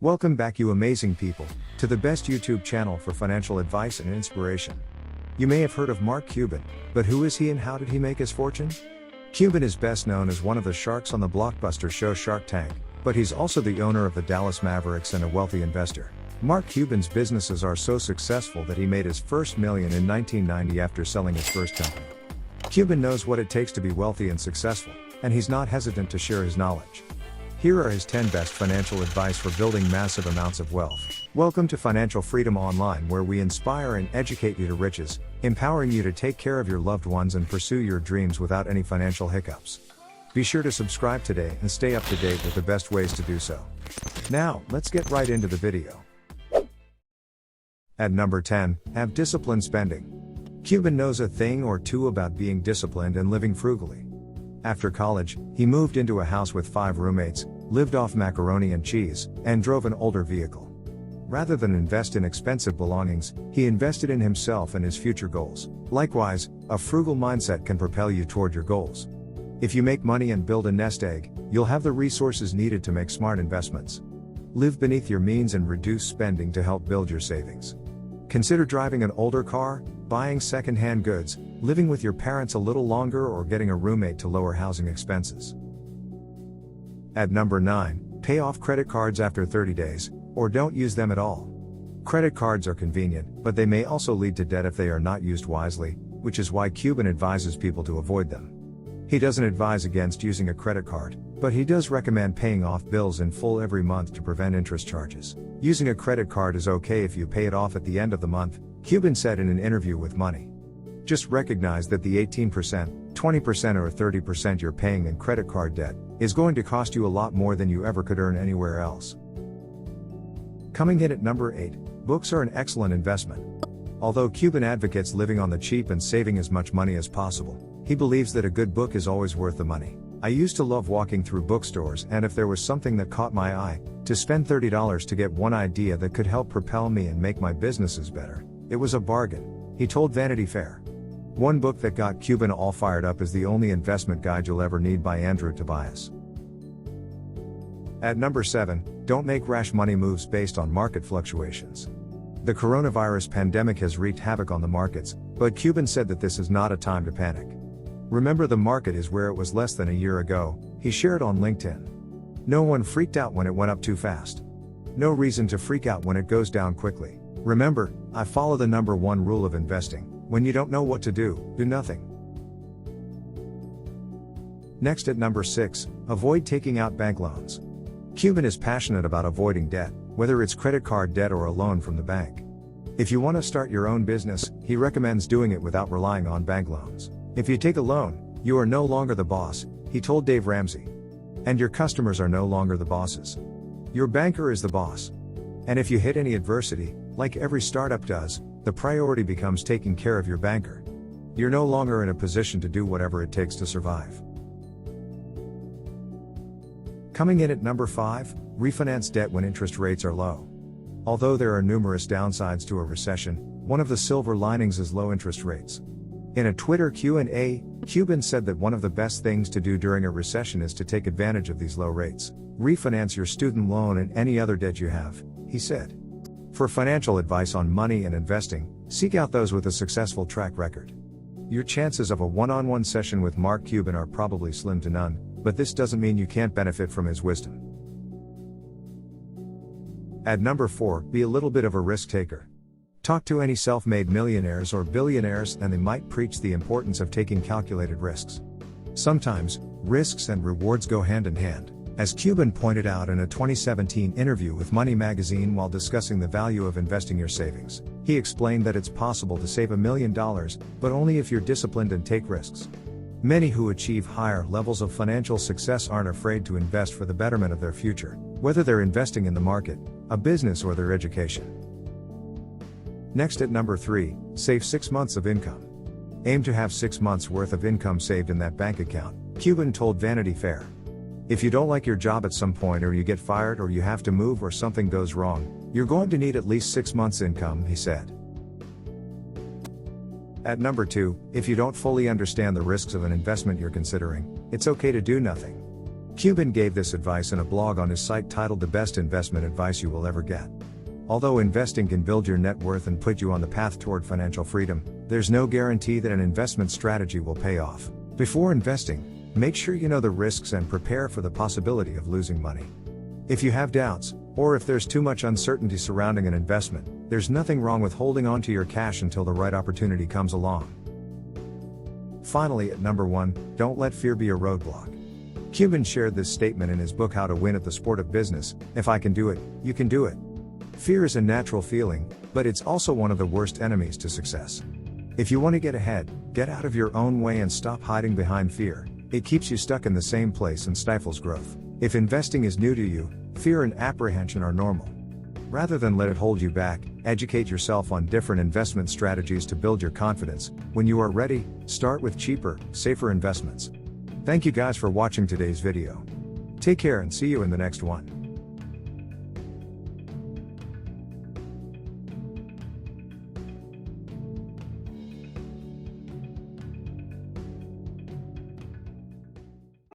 Welcome back, you amazing people, to the best YouTube channel for financial advice and inspiration. You may have heard of Mark Cuban, but who is he and how did he make his fortune? Cuban is best known as one of the sharks on the blockbuster show Shark Tank, but he's also the owner of the Dallas Mavericks and a wealthy investor. Mark Cuban's businesses are so successful that he made his first million in 1990 after selling his first company. Cuban knows what it takes to be wealthy and successful, and he's not hesitant to share his knowledge. Here are his 10 best financial advice for building massive amounts of wealth. Welcome to Financial Freedom Online, where we inspire and educate you to riches, empowering you to take care of your loved ones and pursue your dreams without any financial hiccups. Be sure to subscribe today and stay up to date with the best ways to do so. Now, let's get right into the video. At number 10, have disciplined spending. Cuban knows a thing or two about being disciplined and living frugally. After college, he moved into a house with 5 roommates, lived off macaroni and cheese, and drove an older vehicle. Rather than invest in expensive belongings, he invested in himself and his future goals. Likewise, a frugal mindset can propel you toward your goals. If you make money and build a nest egg, you'll have the resources needed to make smart investments. Live beneath your means and reduce spending to help build your savings. Consider driving an older car, buying second-hand goods, living with your parents a little longer, or getting a roommate to lower housing expenses. At number 9, pay off credit cards after 30 days, or don't use them at all. Credit cards are convenient, but they may also lead to debt if they are not used wisely, which is why Cuban advises people to avoid them. He doesn't advise against using a credit card, but he does recommend paying off bills in full every month to prevent interest charges. Using a credit card is okay if you pay it off at the end of the month, Cuban said in an interview with Money. Just recognize that the 18%, 20% or 30% you're paying in credit card debt is going to cost you a lot more than you ever could earn anywhere else. Coming in at number 8, books are an excellent investment. Although Cuban advocates living on the cheap and saving as much money as possible, he believes that a good book is always worth the money. I used to love walking through bookstores, and if there was something that caught my eye, to spend $30 to get one idea that could help propel me and make my businesses better, it was a bargain, he told Vanity Fair. One book that got Cuban all fired up is The Only Investment Guide You'll Ever Need by Andrew Tobias. At number 7, don't make rash money moves based on market fluctuations. The coronavirus pandemic has wreaked havoc on the markets, but Cuban said that this is not a time to panic. Remember, the market is where it was less than a year ago, he shared on LinkedIn. No one freaked out when it went up too fast. No reason to freak out when it goes down quickly. Remember, I follow the number 1 rule of investing: when you don't know what to do, do nothing. Next at number 6, avoid taking out bank loans. Cuban is passionate about avoiding debt, whether it's credit card debt or a loan from the bank. If you want to start your own business, he recommends doing it without relying on bank loans. If you take a loan, you are no longer the boss, he told Dave Ramsey. And your customers are no longer the bosses. Your banker is the boss. And if you hit any adversity, like every startup does, the priority becomes taking care of your banker. You're no longer in a position to do whatever it takes to survive. Coming in at number 5, refinance debt when interest rates are low. Although there are numerous downsides to a recession, one of the silver linings is low interest rates. In a Twitter Q&A, Cuban said that one of the best things to do during a recession is to take advantage of these low rates. Refinance your student loan and any other debt you have, he said. For financial advice on money and investing, seek out those with a successful track record. Your chances of a one-on-one session with Mark Cuban are probably slim to none, but this doesn't mean you can't benefit from his wisdom. At number 4, be a little bit of a risk taker. Talk to any self-made millionaires or billionaires and they might preach the importance of taking calculated risks. Sometimes, risks and rewards go hand in hand, as Cuban pointed out in a 2017 interview with Money magazine while discussing the value of investing your savings. He explained that it's possible to save $1 million, but only if you're disciplined and take risks. Many who achieve higher levels of financial success aren't afraid to invest for the betterment of their future, whether they're investing in the market, a business or their education. Next at number 3, save 6 months of income. Aim to have 6 months worth of income saved in that bank account, Cuban told Vanity Fair. If you don't like your job at some point, or you get fired, or you have to move, or something goes wrong, you're going to need at least 6 months income, he said. At number 2, if you don't fully understand the risks of an investment you're considering, it's okay to do nothing. Cuban gave this advice in a blog on his site titled The Best Investment Advice You Will Ever Get. Although investing can build your net worth and put you on the path toward financial freedom, there's no guarantee that an investment strategy will pay off. Before investing, make sure you know the risks and prepare for the possibility of losing money. If you have doubts, or if there's too much uncertainty surrounding an investment, there's nothing wrong with holding on to your cash until the right opportunity comes along. Finally, at number 1, don't let fear be a roadblock. Cuban shared this statement in his book How to Win at the Sport of Business: "If I can do it, you can do it." Fear is a natural feeling, but it's also one of the worst enemies to success. If you want to get ahead, get out of your own way and stop hiding behind fear. It keeps you stuck in the same place and stifles growth. If investing is new to you, fear and apprehension are normal. Rather than let it hold you back, educate yourself on different investment strategies to build your confidence. When you are ready, start with cheaper, safer investments. Thank you guys for watching today's video. Take care and see you in the next one.